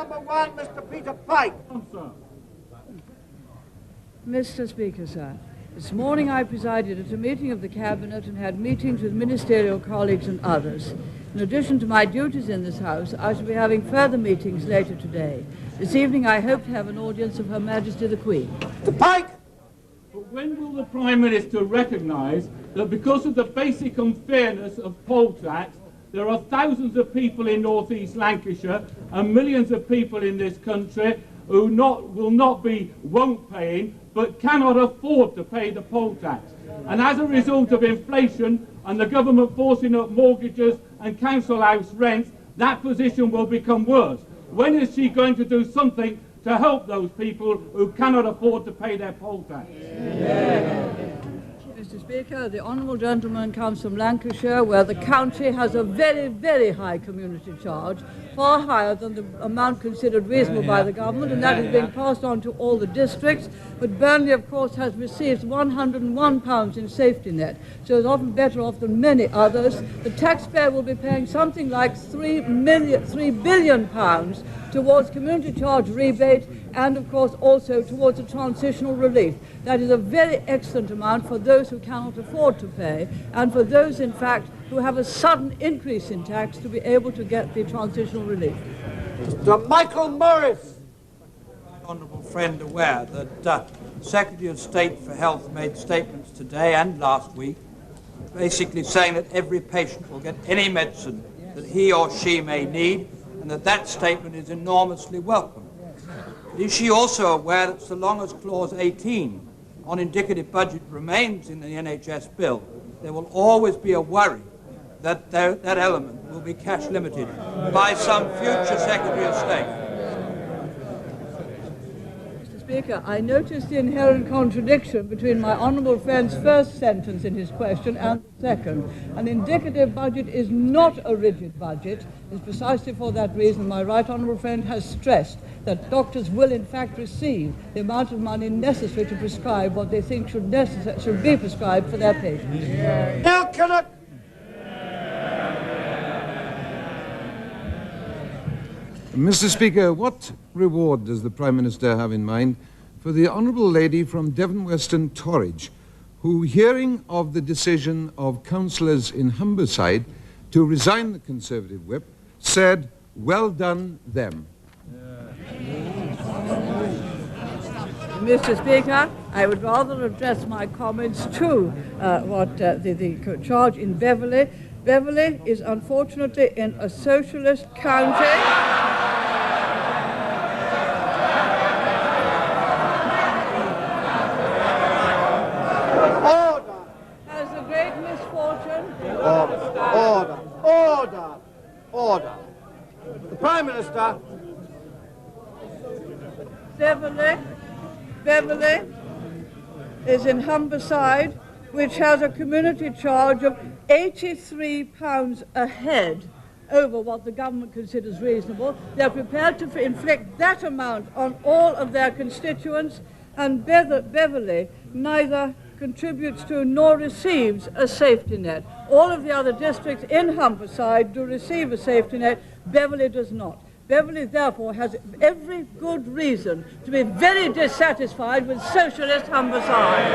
Number one, Mr. Peter Pike. Mr. Speaker, sir, this morning I presided at a meeting of the Cabinet and had meetings with ministerial colleagues and others. In addition to my duties in this House, I shall be having further meetings later today. This evening I hope to have an audience of Her Majesty the Queen. Mr. Pike! But when will the Prime Minister recognise that because of the basic unfairness of poll tax, there are thousands of people in North East Lancashire and millions of people in this country who won't paying, but cannot afford to pay the poll tax. And as a result of inflation and the government forcing up mortgages and council house rents, that position will become worse. When is she going to do something to help those people who cannot afford to pay their poll tax? Mr. Speaker, the Honourable Gentleman comes from Lancashire, where the county has a very, very high community charge, far higher than the amount considered reasonable by the government, and that is being passed on to all the districts. But Burnley, of course, has received £101 in safety net, so is often better off than many others. The taxpayer will be paying something like £3 billion towards community charge rebate and, of course, also towards a transitional relief. That is a very excellent amount for those who cannot afford to pay and for those, in fact, who have a sudden increase in tax to be able to get the transitional relief. Mr. Michael Morris. Honourable friend aware that Secretary of State for Health made statements today and last week basically saying that every patient will get any medicine that he or she may need, and that statement is enormously welcome. Is she also aware that so long as Clause 18 on indicative budget remains in the NHS bill, there will always be a worry that that element will be cash limited by some future Secretary of State? Mr. Speaker, I noticed the inherent contradiction between my honourable friend's first sentence in his question and the second. An indicative budget is not a rigid budget. It's precisely for that reason my right honourable friend has stressed that doctors will in fact receive the amount of money necessary to prescribe what they think should be prescribed for their patients. Bill Kinnock. Mr. Speaker, what reward does the Prime Minister have in mind for the Honourable Lady from Devon Western Torridge, who, hearing of the decision of councillors in Humberside to resign the Conservative whip, said, "Well done, them"? Mr. Speaker, I would rather address my comments to the charge in Beverley. Beverley is unfortunately in a socialist county. Has the great misfortune. Order. The Prime Minister. Beverley is in Humberside, which has a community charge of £83 a head over what the government considers reasonable. They're prepared to inflict that amount on all of their constituents, and Beverley neither contributes to nor receives a safety net. All of the other districts in Humberside do receive a safety net. Beverley does not. Beverley, therefore, has every good reason to be very dissatisfied with socialist Humberside.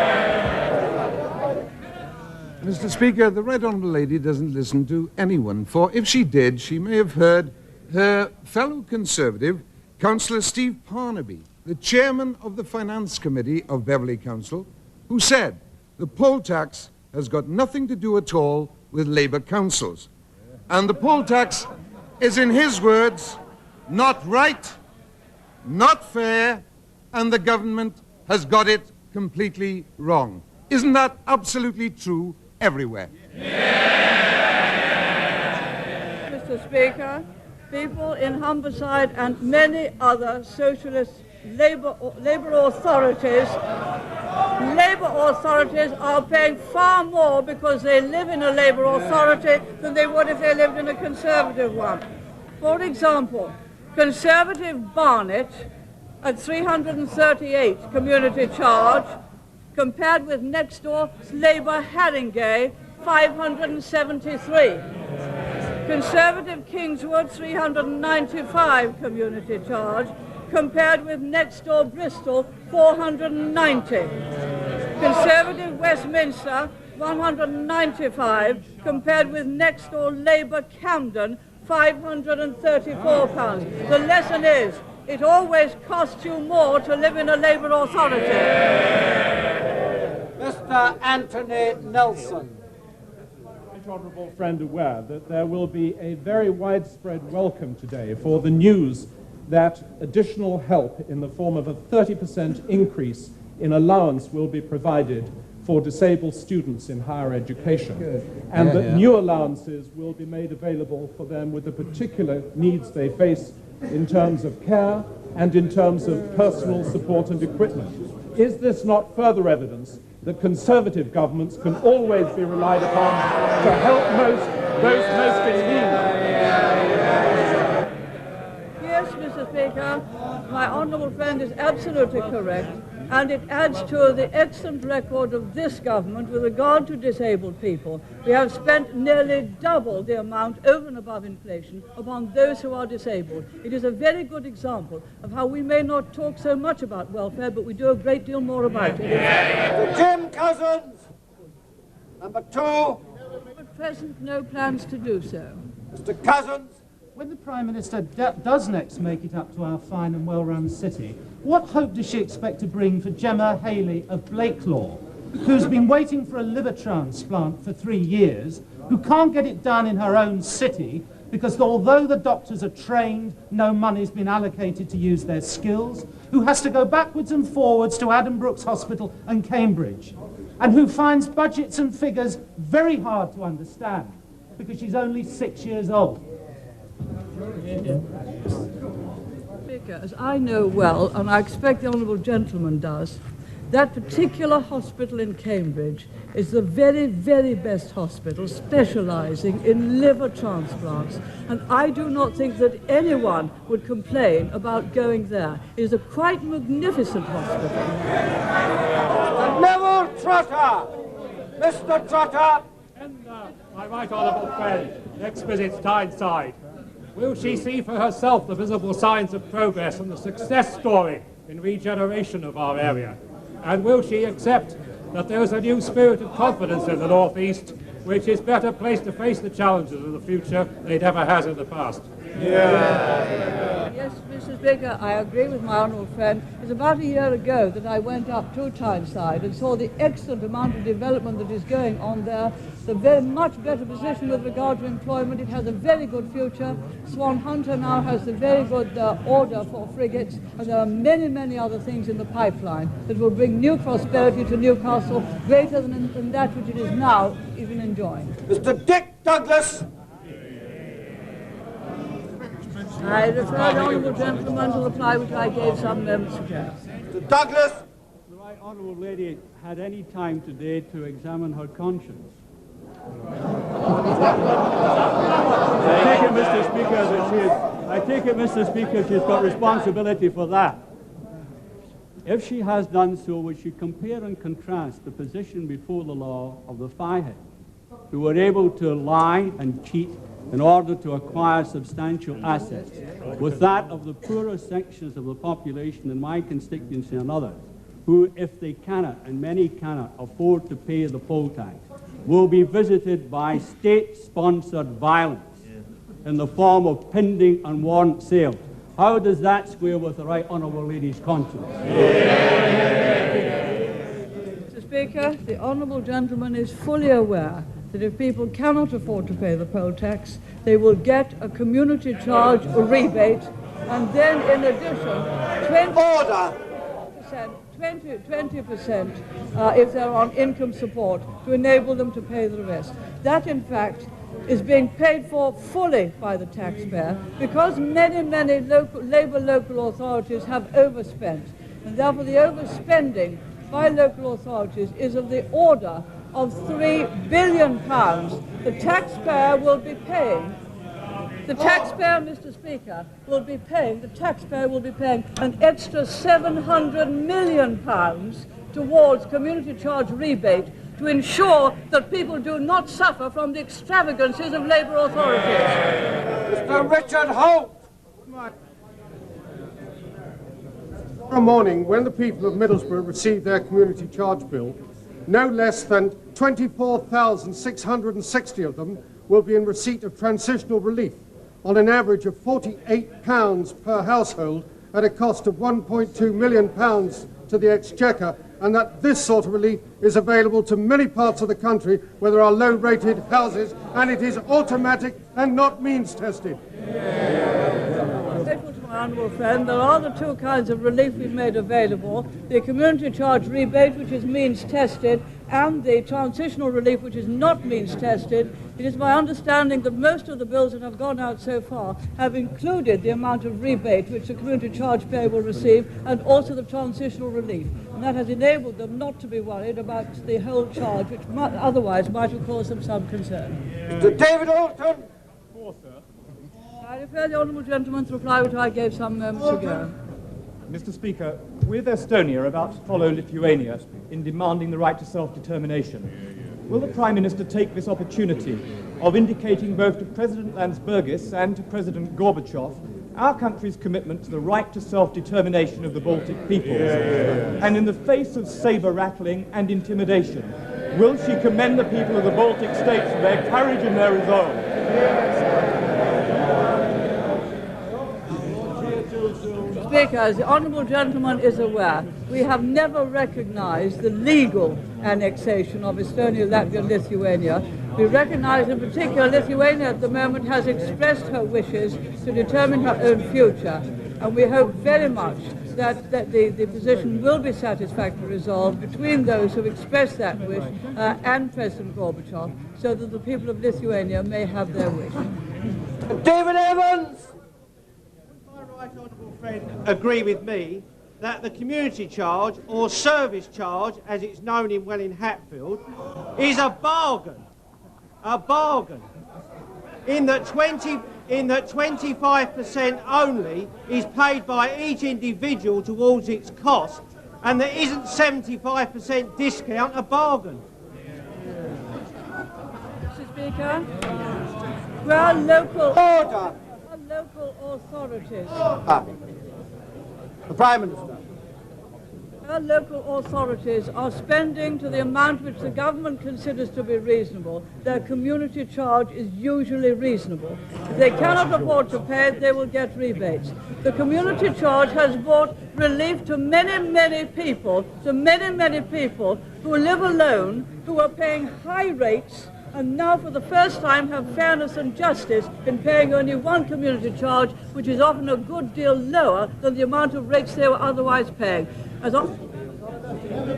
Mr. Speaker, the Right Honourable Lady doesn't listen to anyone, for if she did, she may have heard her fellow Conservative, Councillor Steve Parnaby, the chairman of the Finance Committee of Beverley Council, who said the poll tax has got nothing to do at all with Labour councils. And the poll tax is, in his words, not right, not fair, and the government has got it completely wrong. Isn't that absolutely true everywhere? Mr. Speaker, people in Humberside and many other socialist Labour authorities are paying far more because they live in a Labour authority than they would if they lived in a Conservative one. For example, Conservative Barnet at 338 community charge, compared with next door Labour Haringey 573. Conservative Kingswood, 395 community charge, compared with next door Bristol, 490. Conservative Westminster, 195, compared with next door Labour Camden, £534. The lesson is, it always costs you more to live in a Labour authority. Mr. Anthony Nelson. Right honourable friend aware that there will be a very widespread welcome today for the news that additional help in the form of a 30% increase in allowance will be provided for disabled students in higher education, and that new allowances will be made available for them with the particular needs they face in terms of care and in terms of personal support and equipment. Is this not further evidence that Conservative governments can always be relied upon to help those most in need? Yes, Mr. Speaker, my honourable friend is absolutely correct, and it adds to the excellent record of this government with regard to disabled people. We have spent nearly double the amount over and above inflation upon those who are disabled. It is a very good example of how we may not talk so much about welfare, but we do a great deal more about it. Jim Cousins. Number 2. At present, no plans to do so. Mr. Cousins. When the Prime Minister does next make it up to our fine and well-run city, what hope does she expect to bring for Gemma Haley of Blakelaw, who's been waiting for a liver transplant for 3 years, who can't get it done in her own city because although the doctors are trained, no money's been allocated to use their skills, who has to go backwards and forwards to Adam Brooks Hospital and Cambridge, and who finds budgets and figures very hard to understand because she's only 6 years old? Speaker, as I know well, and I expect the honourable gentleman does, that particular hospital in Cambridge is the very, very best hospital specialising in liver transplants. And I do not think that anyone would complain about going there. It is a quite magnificent hospital. And Neville Trotter. Mr. Trotter. And my right honourable friend, next visit's Tyneside. Will she see for herself the visible signs of progress and the success story in regeneration of our area? And will she accept that there is a new spirit of confidence in the North East, which is better placed to face the challenges of the future than it ever has in the past? Yes, Mr. Speaker, I agree with my honourable friend. It's about a year ago that I went up to Tyneside and saw the excellent amount of development that is going on there, the very much better position with regard to employment. It has a very good future. Swan Hunter now has a very good order for frigates, and there are many, many other things in the pipeline that will bring new prosperity to Newcastle, greater than that which it is now even enjoying. Mr. Dick Douglas. I refer the honourable gentleman to the reply which I gave some moments ago. Mr. Douglas. The right honourable lady had any time today to examine her conscience. I take it, Mr. Speaker, she's got responsibility for that. If she has done so, we should compare and contrast the position before the law of the firehead, who were able to lie and cheat in order to acquire substantial assets, with that of the poorer sections of the population in my constituency and others, who, if they cannot, and many cannot, afford to pay the poll tax, will be visited by state-sponsored violence in the form of pending and warrant sales. How does that square with the right honourable lady's conscience? Mr. Speaker, the honourable gentleman is fully aware that if people cannot afford to pay the poll tax, they will get a community charge rebate, and then in addition, 20% if they're on income support to enable them to pay the rest. That, in fact, is being paid for fully by the taxpayer because many, many Labour local authorities have overspent, and therefore the overspending by local authorities is of the order of £3 billion. The taxpayer will be paying. The taxpayer, Mr. Speaker, will be paying an extra £700 million towards community charge rebate to ensure that people do not suffer from the extravagances of Labour authorities. Mr. Richard Holt. Tomorrow morning, when the people of Middlesbrough receive their community charge bill, no less than 24,660 of them will be in receipt of transitional relief on an average of £48 per household at a cost of £1.2 million to the Exchequer, and that this sort of relief is available to many parts of the country where there are low-rated houses, and it is automatic and not means-tested. My honourable friend, there are the two kinds of relief we've made available: the community charge rebate, which is means tested, and the transitional relief, which is not means tested. It is my understanding that most of the bills that have gone out so far have included the amount of rebate which the community charge payer will receive, and also the transitional relief, and that has enabled them not to be worried about the whole charge, which otherwise might have caused them some concern. Mr. David Alton. I refer the honourable gentleman's reply, which I gave some moments ago. Mr. Speaker, with Estonia about to follow Lithuania in demanding the right to self-determination, will the Prime Minister take this opportunity of indicating both to President Landsbergis and to President Gorbachev our country's commitment to the right to self-determination of the Baltic peoples? And in the face of saber-rattling and intimidation, will she commend the people of the Baltic states for their courage and their resolve? Speaker, as the honourable gentleman is aware, we have never recognised the legal annexation of Estonia, Latvia and Lithuania. We recognise in particular Lithuania at the moment has expressed her wishes to determine her own future, and we hope very much that the position will be satisfactorily resolved between those who have expressed that wish and President Gorbachev, so that the people of Lithuania may have their wish. David Evans. Right honourable friend agree with me that the community charge, or service charge as it's known in Hatfield, is a bargain in that 25% only is paid by each individual towards its cost, and there isn't 75% discount a bargain. Mr. Speaker, where local authorities. The Prime Minister. Our local authorities are spending to the amount which the government considers to be reasonable. Their community charge is usually reasonable. If they cannot afford to pay it, they will get rebates. The community charge has brought relief to many people, who live alone, who are paying high rates, and now for the first time have fairness and justice in paying only one community charge, which is often a good deal lower than the amount of rates they were otherwise paying. As I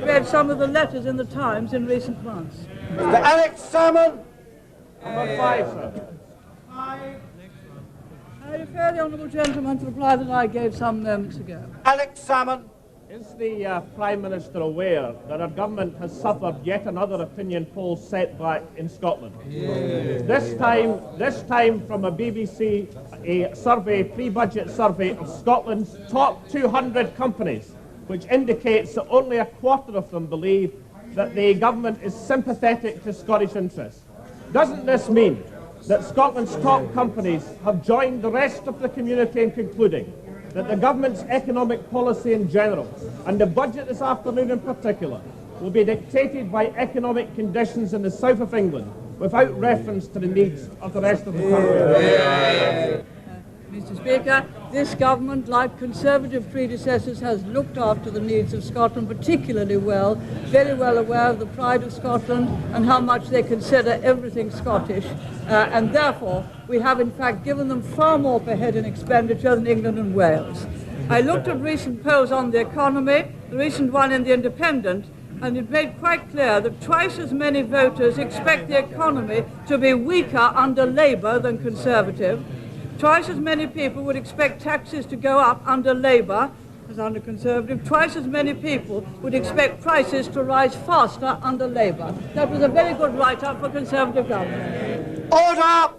read some of the letters in the Times in recent months. Mr. Alex Salmon. Number 5, sir. I refer the honourable gentleman to the reply that I gave some moments ago. Alex Salmon. Is the Prime Minister aware that our government has suffered yet another opinion poll setback in Scotland? This time from a BBC pre-budget survey of Scotland's top 200 companies, which indicates that only a quarter of them believe that the government is sympathetic to Scottish interests. Doesn't this mean that Scotland's top companies have joined the rest of the community in concluding that the government's economic policy in general, and the budget this afternoon in particular, will be dictated by economic conditions in the south of England, without reference to the needs of the rest of the country? Mr. Speaker, this government, like Conservative predecessors, has looked after the needs of Scotland particularly well, very well aware of the pride of Scotland and how much they consider everything Scottish, and therefore we have in fact given them far more per head in expenditure than England and Wales. I looked at recent polls on the economy, the recent one in the Independent, and it made quite clear that twice as many voters expect the economy to be weaker under Labour than Conservative. Twice as many people would expect taxes to go up under Labour as under Conservative. Twice as many people would expect prices to rise faster under Labour. That was a very good write-up for Conservative government. Order!